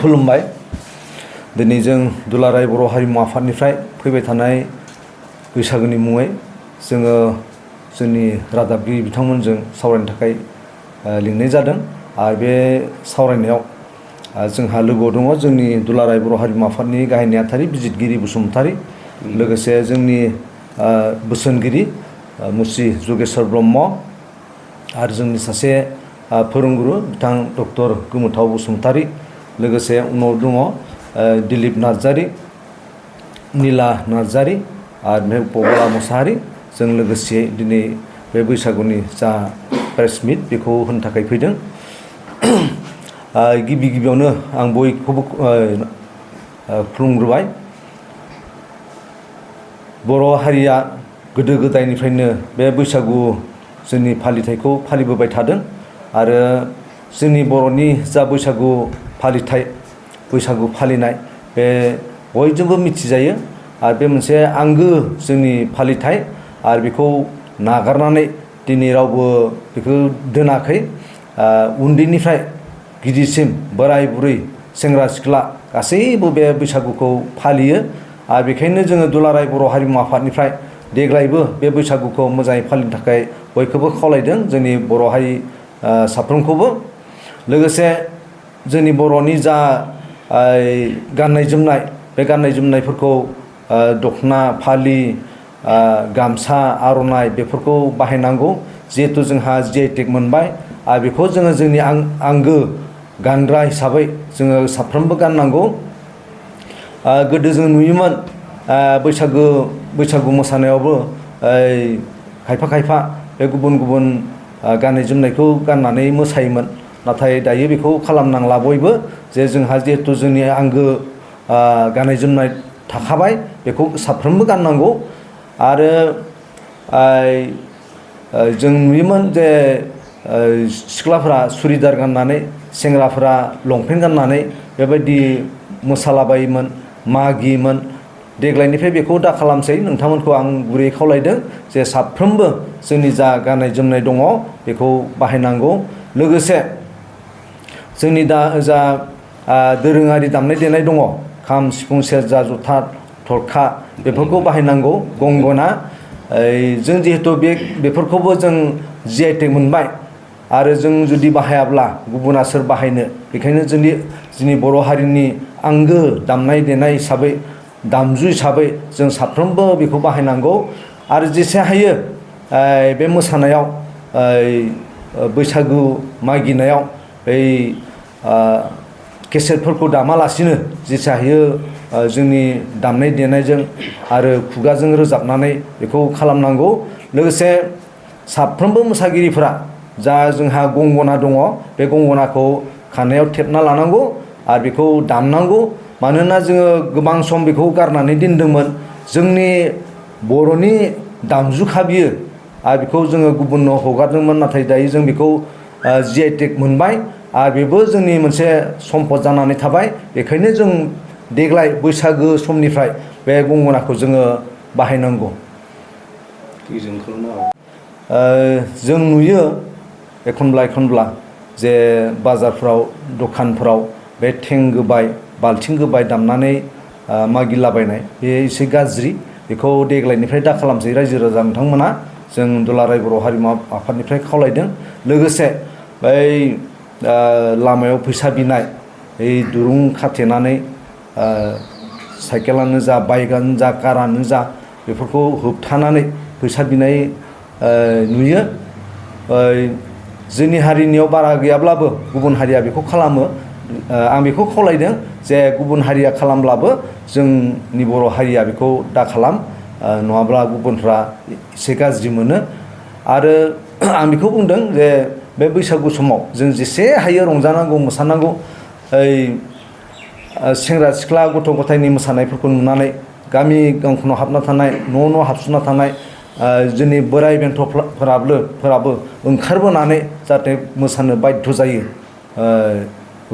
खुलुमबाय दिनै जों दुलाराय बर' हारिमु आफादनिफ्राय फैबाय थानाय बैसागोनि मुङै जोङो जोंनि रादाबगिरि बिथांमोनजों सावरायनो थाखाय लिंनाय जादों आरो बे सावरायनायाव जोंहा लोगोआव दङ जोंनि दुलाराय बर' हारिमु आफादनि गाहाय नेहाथारि बिजितगिरि बसुमतारी लोगोसे जोंनि बोसोनगिरि मुस्रि जगेश्वर ब्रह्म आरो जोंनि सासे फोरोंगुरु बिथां डक्टर गोमोथाव बसुमतारी लोगोसे उनाव दङ दिलीप नार्जारी नीला नार्जारी आरो पगला मोसाहारी जों लोगोसे दिनै बे बैसागुनि जा प्रेस मिट बेखौ होनो थाखाय फैदों गिबियावनो आं बयखौबो खुलुमग्रोबाय बर' हारिया गोदो गोदायनिफ्रायनो बे बैसागु जोंनि फालिथायखौ फालिबोबाय थादों आरो जोंनि बर'नि जा बैसागु फालिथाय बैसागु फालिनाय बे बयजोंबो मिथिजायो आरो बे मोनसे आंगो जोंनि फालिथाय आरो बेखौ नागारनानै दिनै रावबो बेखौ दोनाखै उन्दैनिफ्राय गिदिरसिम बोराय बुरै सेंग्रा सिख्ला गासैबो बे बैसागुखौ फालियो आरो बेखायनो जोङो दुलाराय बर' हारिमु आफादनिफ्राय देग्लायबो बे बैसागुखौ मोजाङै फालिनो थाखाय बयखौबो खावलायदों जोंनि बर' हारि साफ्रोमखौबो लोगोसे जोंनि बर'नि जा गाननाय जोमनाय बे गाननाय जोमनायफोरखौ दखना फालि गामसा आर'नाइ बेफोरखौ बाहायनांगौ जिहेथु जोंहा GI/टेग मोनबाय आरो बेखौ जोङो जोंनि आंगो गानग्रा हिसाबै जोङो साफ्रोमबो गाननांगौ गोदो जों नुयोमोन बैसागु मोसानायावबो खायफा बे गुबुन गाननाय जोमनायखौ गाननानै मोसायोमोन नाथाय दायो बेखौ खालामनांला बयबो जे जोंहा जिहेथु जोंनि आंगो गाननाय जोमनाय थाखाबाय बेखौ साफ्रोमबो गाननांगौ आरो जों नुयोमोन जे सिख्लाफोरा सुरिदार गाननानै सेंग्राफोरा लंपेन्ट गाननानै बेबायदि मोसालाबायोमोन मागियोमोन देग्लायनिफ्राय बेखौ दा खालामसै नोंथांमोनखौ आं गुरै खावलायदों जे साफ्रोमबो जोंनि जा गाननाय जोमनाय दङ बेखौ बाहायनांगौ लोगोसे जोंनि दा जा दोरोङारि दामनाय देनाय दङ खाम सिफुं सेरजा जथा थरखा बेफोरखौ बाहायनांगौ गंगना जों जिहेतु बेफोरखौबो जों GI/टेग मोनबाय आरो जों जुदि बाहायाब्ला गुबुना सोर बाहायनो बेखायनो जोंनि बर' हारिनि आंगो दामनाय देनाय हिसाबै दामजु हिसाबै जों साफ्रोमबो बेखौ बाहायनांगौ आरो जेसे हायो बे मोसानायाव बैसागु मागिनायाव बै केसेटफोरखौ दामालासिनो जेसे हायो जोंनि दामनाय देनायजों आरो खुगाजों रोजाबनानै बेखौ खालामनांगौ लोगोसे साफ्रोमबो मोसागिरिफोरा जा जोंहा गंगना दङ बे गंगनाखौ खानायाव थेबना लानांगौ आरो बेखौ दामनांगौ मानोना जोङो गोबां सम बेखौ गारनानै दोनदोंमोन जोंनि बर'नि दामजुखा बियो आरो बेखौ जोङो गुबुननो हगारदोंमोन नाथाय दायो जों बेखौ GI/टेग मोनबाय आरो बेबो जोंनि मोनसे सम्पद जानानै थाबाय बेखायनो जों देग्लाय बैसागो समनिफ्राय बे गंगनाखौ जोङो बाहायनांगौ जों नुयो एखनब्ला जे बाजारफ्राव दखानफ्राव बे थेंगोबाय बाल्थिं गोबाय दामनानै मागिलाबायनाय बे एसे गाज्रि बेखौ देग्लायनिफ्राय दा खालामसै रायजो राजा नोंथांमोना जों दुलाराय बर' हारिमु आफादनिफ्राय खावलायदों लोगोसे बै लामायाव फैसा बिनाय दुरुं खाथेनानै साइकेलानो जा बाइकआनो जा कारानो जा बेफोरखौ होबथानानै फैसा बिनाय नुयो जोंनि हारिनियाव बारा गैयाब्लाबो गुबुन हारिया बेखौ खालामो आं बेखौ खावलायदों जे गुबुन हारिया खालामब्लाबो जोंनि बर' हारिया बेखौ दा खालाम नङाब्ला गुबुनफ्रा एसे गाज्रि मोनो आरो आं बेखौ बुंदों जे बे बैसागु समाव जों जेसे हायो रंजानांगौ मोसानांगौ सेंग्रा सिख्ला गथ' गथायनि मोसानायफोरखौ नुनानै गामि गांखनाव हाबना थानाय न' हाबसोना थानाय जोंनि बोराय बेन्थ'फोराबो ओंखारबोनानै जाहाथे मोसानो बाध्य जायो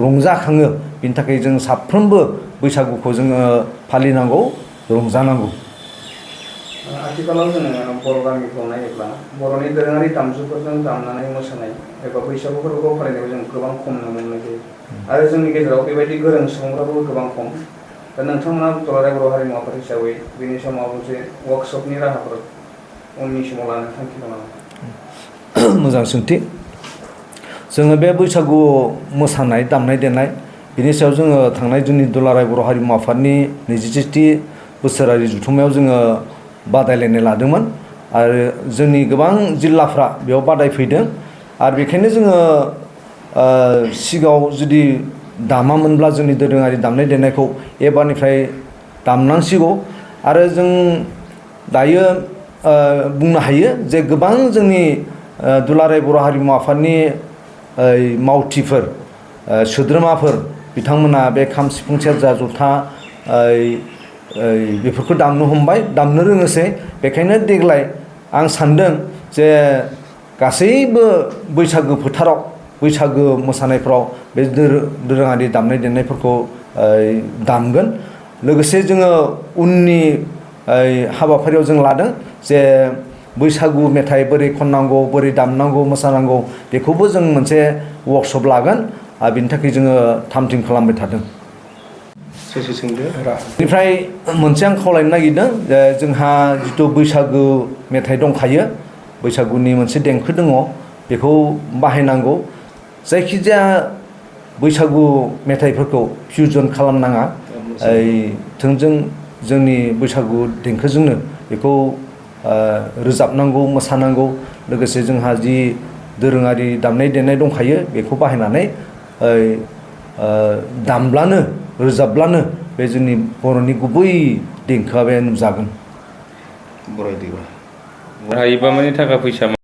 रंजाखाङो बिनि थाखाय जों साफ्रोमबो बैसागुखौ जोङो फालिनांगौ रंजानांगौ आथिखालाव जोङो बर' गामिखौ नायोब्ला बर'नि दोरोङारि दामजुफोरजों दामनानै मोसानाय एबा बैसागु फोरबोखौ फालिनायखौ जों गोबां खम नुनो मोननाय जायो आरो जोंनि गेजेराव बेबायदि गोरों सुबुंफ्राबो गोबां खम दा नोंथांमोना दुलाराय बर' हारिमु आफाद हिसाबै बेनि समाव मोनसे वर्कशपनि राहाफोर उननि समाव लानो थांखि दं नामा? मोजां सोंथि जोङो बे बैसागु मोसानाय दामनाय देनाय बिनि सायाव जोङो थांनाय जोंनि दुलाराय बर' हारिमु आफादनि 27थि बोसोरारि जथुम्मायाव जोङो बादायलायनाय लादोंमोन आरो जोंनि गोबां जिल्लाफ्रा बेयाव बादायफैदों आरो बेखायनो जोङो सिगाङाव जुदि दामामोनब्ला जोंनि दोरोङारि दामनाय देनायखौ एबारनिफ्राय दामनांसिगौ आरो जों दायो बुंनो हायो जे गोबां जोंनि दुलाराय बर' हारिमु आफादनि मावथिफोर सोद्रोमाफोर बिथांमोना बे खाम सिफुं सेरजा जथा बेफोरखौ दामनो हमबाय दामनो रोङोसै बेखायनो देग्लाय आं सानदों जे गासैबो बैसागो फोथाराव बैसागो मोसानायफ्राव बे दोरोङारि दामनाय देनायफोरखौ दामगोन लोगोसे जोङो उननि हाबाफारियाव जों लादों जे बैसागु मेथाइ बोरै खननांगौ बोरै दामनांगौ मोसानांगौ बेखौबो जों मोनसे वर्कशप लागोन आरो बिनि थाखाय जोङो थाम थिम खालामबाय थादों। बेनिफ्राय मोनसे आं खावलायनो नागिरदों जे जोंहा जिथु बैसागु मेथाइ दंखायो बैसागुनि मोनसे देंखो दङ बेखौ बाहायनांगौ जायखिजाया बैसागु मेथाइफोरखौ फिउजन खालामनाङा थोंजों जोंनि बैसागु देंखोजोंनो बेखौ रोजाबनांगौ मोसानांगौ लोगोसे जोंहा जि दोरोङारि दामनाय देनाय दंखायो बेखौ बाहायनानै दामब्लानो रोजाबब्लानो बे जोंनि बर'नि गुबै देंखोआ बे नुजागोन। हायोबा माने थाखा फैसा